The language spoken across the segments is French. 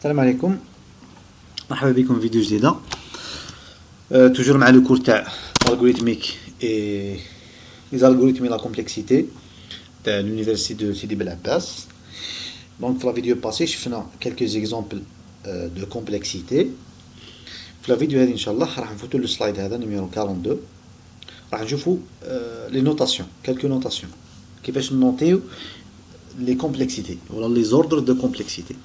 السلام عليكم. مرحبا بكم في فيديو جديدة. toujours مع لو كور تاع algorithmique et les algorithmes et la complexité تاع l'université de Sidi Bel Abbas. Donc في la vidéo passée شفنا quelques exemples de complexité. في la vidéo هذه ان شاء الله راح نفوتوا لو سلايد هذا نيميرو 42. راح نشوفوا les notations, quelques notations. كيفاش نوطيو les complexités ولا les ordres de complexité.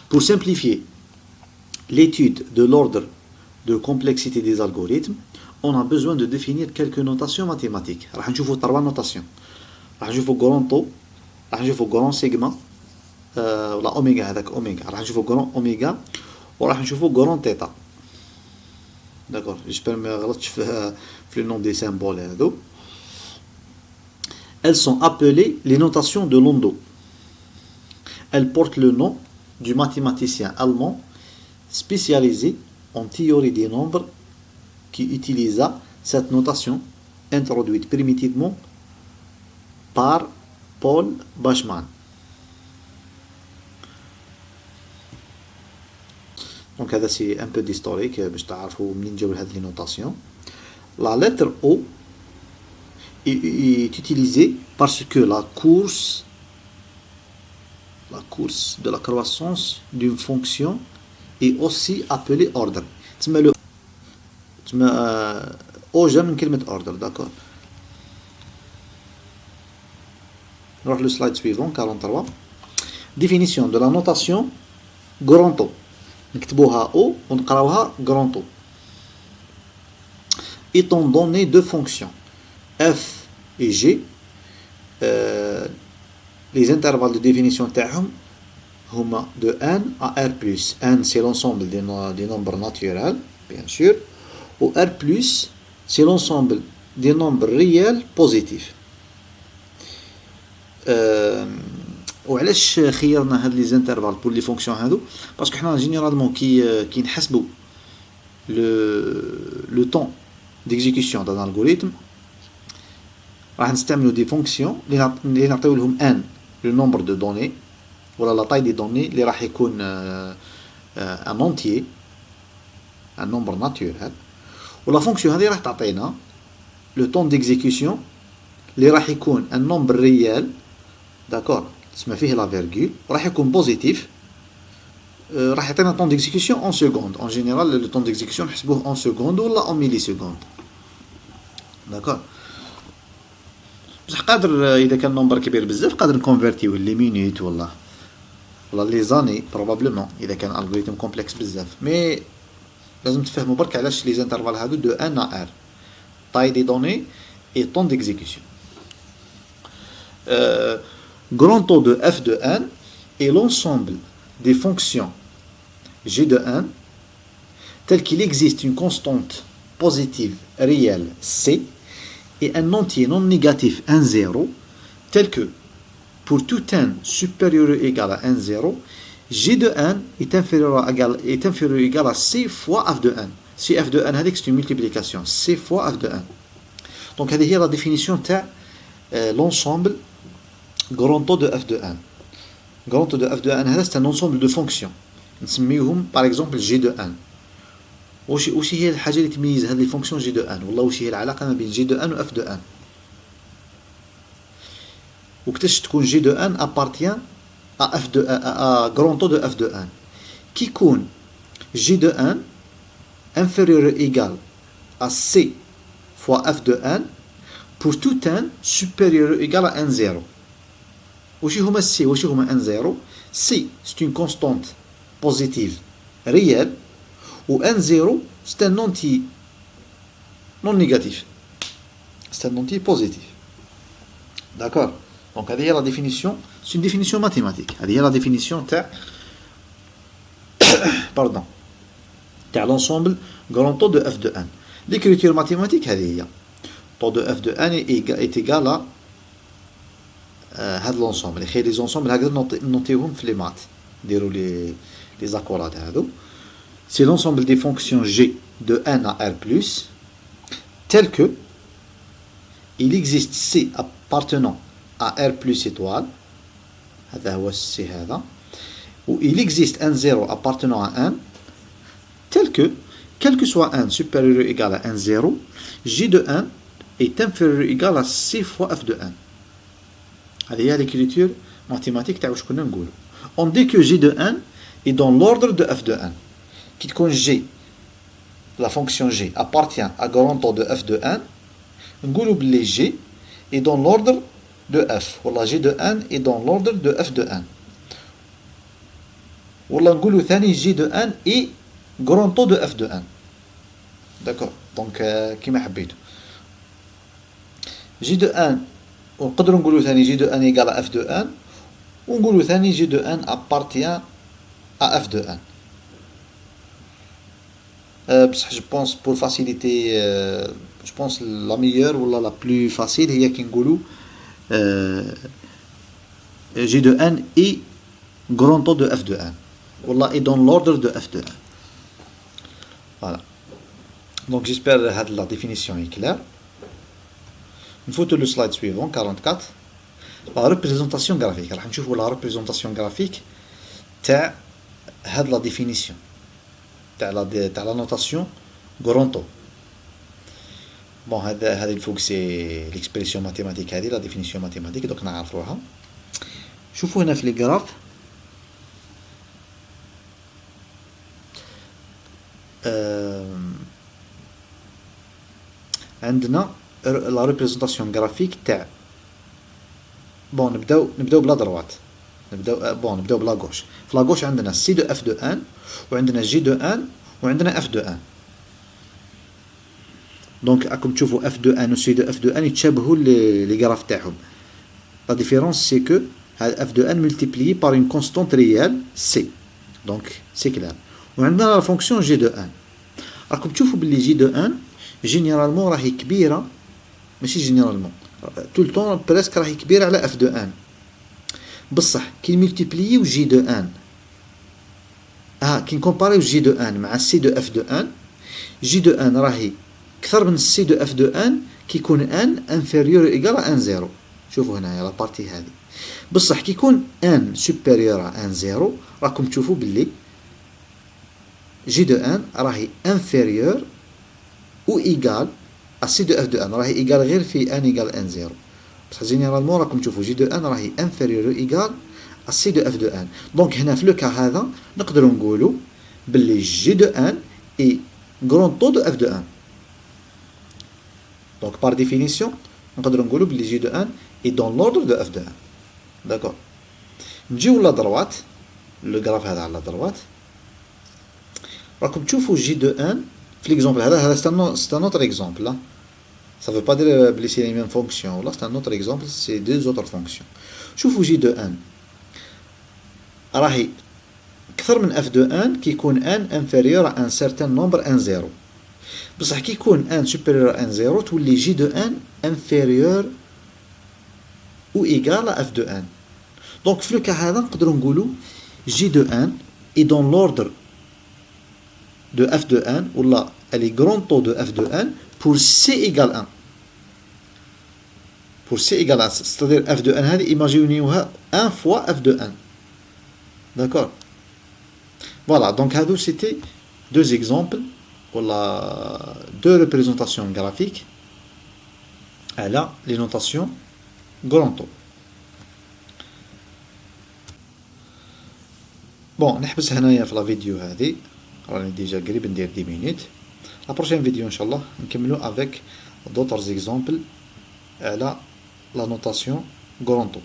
Pour simplifier l'étude de l'ordre de complexité des algorithmes, on a besoin de définir quelques notations mathématiques. راح نشوفوا 3 notations. راح نشوفوا grand taux, راح نشوفوا grand sigma ولا اوميغا, هذاك اوميغا. راح نشوفوا grand اوميغا وراح نشوفوا grand theta. D'accord, j'espère ما غلطتش في le nom des symboles هذو. Elles sont appelées les notations de Landau. Elles portent le nom du mathématicien allemand spécialisé en théorie des nombres qui utilisa cette notation introduite primitivement par Paul Bachmann. Donc هذا c'est un peu d'historique باش تعرفوا منين جاو هاد les notations. La lettre O est utilisée parce que la course de la croissance d'une fonction est aussi appelée ordre. تسمى O جا من كلمة ordre. D'accord. نروح le slide suivant 43. Définition de la notation grand O. نكتبوها O ونقراوها grand O. Étant donné deux fonctions f et g, les intervalles de définition تاعهم هما de n à r+. n c'est l'ensemble des nombres naturels, bien sûr, ou r+, c'est l'ensemble des nombres réels positifs. وعلاش خيرنا هاد لي زانترفال بور لي فونكسيون هادو؟ باسكو حنا جينيرالمون كي نحسبوا لو طون ديكزيكسيون دان الغوريثم راح نستعملوا دي فونكسيون اللي نعطيو لهم ان لو نومبر دو دوني ولا لا طاي دي دوني اللي راح يكون ان اونتيي ان نومبر ناتورال، ولا فونكسيون هذه راح تعطينا لو طون ديكزيكسيون اللي راح يكون ان نومبر ريال. داكور، تسمى فيه لا فيرغول، راح يكون بوزيتيف، راح يعطينا طون ديكزيكسيون اون سكوند. اون جينيرال لو طون ديكزيكسيون نحسبوه اون سكوند ولا اون ميلي سكوند. داكور، بصح قادر اذا كان نومبر كبير بزاف قادر نكونفيرتيوه لي مينوت ولا لي زاني بروبابلمون اذا كان الغوريثم كومبلكس بزاف. مي لازم تفهموا برك علاش لي زانترفال هادو دو ان ا ار طاي دي دوني اي طون ديكزيكسيون. Grand taux de f de n est l'ensemble des fonctions g de n tel qu'il existe une constante positive réelle c et un entier non négatif n0 tel que pour tout n supérieur ou égal à n0 g de n est inférieur ou égal à c fois f de n. Si f de n c'est une multiplication, c fois f de n. Donc هذه هي la définition تاع l'ensemble grand taux de f de n. Grand taux de f de n c'est un ensemble de fonctions نسميهم par exemple g de n. واش هي الحاجه اللي تميز هذه لي فونكسيون g de n؟ والله واش هي العلاقه ما بين g de n و f de n؟ وكتاش تكون g de n appartient à f de à grand taux de f de n؟ كي يكون g de n inférieur ou égal à c fois f de n pour tout n supérieur ou égal à n0. واش هما c واش هما n0؟ c c'est une constante positive réelle ou n0 c'est un entier non négatif, c'est un entier positif. D'accord. Donc هذه هي la définition, c'est une définition mathématique. هذه هي la définition تاع pardon تاع l'ensemble grand taux de f de n. L'écriture mathématique هذه هي taux de f de n est égal à هاد l'ensemble. les les ensembles هكذا نوطيوهم في لي مات نديرو les accolades هادو. C'est l'ensemble des fonctions g de n à r+, tel que il existe c appartenant à r plus étoile, هذا هو c هذا, où il existe un 0 appartenant à 1, tel que, quel que soit 1 supérieur ou égal à 1, 0, J de 1 est inférieur ou égal à 6 fois f de 1. هذه هي l'écriture mathématique تاع واش كنا نقولوا. On dit que J de 1 est dans l'ordre de f de 1. كي تكون G, la fonction G appartient à grand O de f de 1, نقولوا بلي G est dans l'ordre de f. والله G de 1 est dans l'ordre de f de 1. والله نقولوا ثاني G de 1 est grand O de f de 1. D'accord. Donc كيما حبيتوا. J de 1 ونقدروا نقولوا ثاني J de 1 égale à f de 1 ونقولوا ثاني J de 1 appartient à f de 1. بصح je pense pour faciliter je pense la meilleure ou la plus facile هي كي نقولوا J de 1 est grand O de f de 1. والله est dans l'ordre de f de 1. Voilà. Donc j'espère que la définition est claire. Une photo le slide suivant 44. La représentation graphique. راح نشوفوا la représentation graphique تاع هاد la définition تاع la notation grand O. Bon هذا الفوق c'est l'expression mathématique هذه la définition mathématique donc نعرفوها. شوفوا هنا في لي غراف عندنا لا ريبريزونطاسيون غرافيك تاع بون نبداو بلا دروات نبداو بلا غوش. في لا غوش عندنا سي دو اف دو 1 وعندنا جي دو 1 وعندنا اف دو 1. دونك راكم تشوفوا اف دو 1 و سي دو اف دو 1 يتشابهوا لي غراف تاعهم. لا ديفيرونس سي كو هاد اف دو 1 ملتيبليي بار اون كونستانت ريال سي. دونك سي كلار. وعندنا لا فونكسيون جي دو 1. راكم تشوفوا باللي جي دو 1 جينيرالمون راهي كبيره ماشي جينيرالمون طول طون بريسك راهي كبيره على اف دو 1. بصح كي ملتيبليو جي دو 1 كي نكومباريو جي دو 1 مع سي دو اف دو 1 جي دو 1 راهي اكثر من سي دو اف دو 1 كي يكون ان انفيريور ايغال ان 0. شوفوا هنايا لا بارتي هذه. بصح كي يكون ان سوبيريور ان 0 راكم تشوفوا باللي جي دو 1 راهي انفيريور ou égal à C de F de 1 راهي égal غير في n égal n 0. بصح جينيرالمون راكم تشوفوا J de 1 راهي inférieur ou égal à C de F de 1. دونك هنا في لو كا هذا نقدروا نقولوا باللي J de 1 est grand O de F de 1. دونك par définition نقدروا نقولوا باللي J de 1 est dans l'ordre de F de 1. داكور. نجيو لا دروات لو غراف هذا على دروات راكم تشوفوا J de 1 في l'exemple هذا c'est un autre exemple là. Ça veut pas dire que c'est les mêmes fonctions. Là c'est un autre exemple, c'est deux autres fonctions. شوفوا J de 1 راهي أكثر من F de 1 كي يكون n inférieur à un certain nombre n 0. بصح كي يكون n supérieur à n 0 تولي J de 1 inférieur ou égal à F de 1. Donc في le cas هذا نقدروا نقولوا J de 1 est dans l'ordre de f de 1 ou là elle est grand O de f de 1 pour c égale 1. Pour c égale 1, c'est-à-dire f de 1 هذه imaginez-vous 1 fois f de 1. D'accord. Voilà, donc هذو c'était deux exemples ou là deux représentations graphiques à la les notations grand O. Bon, نحبس هنايا في لا فيديو هذه راني ديجا قريب ندير 10 مينوت. لا بروشين فيديو ان شاء الله نكملو افيك دوطرز اكزامبل على لا نوتاسيون غرانتو.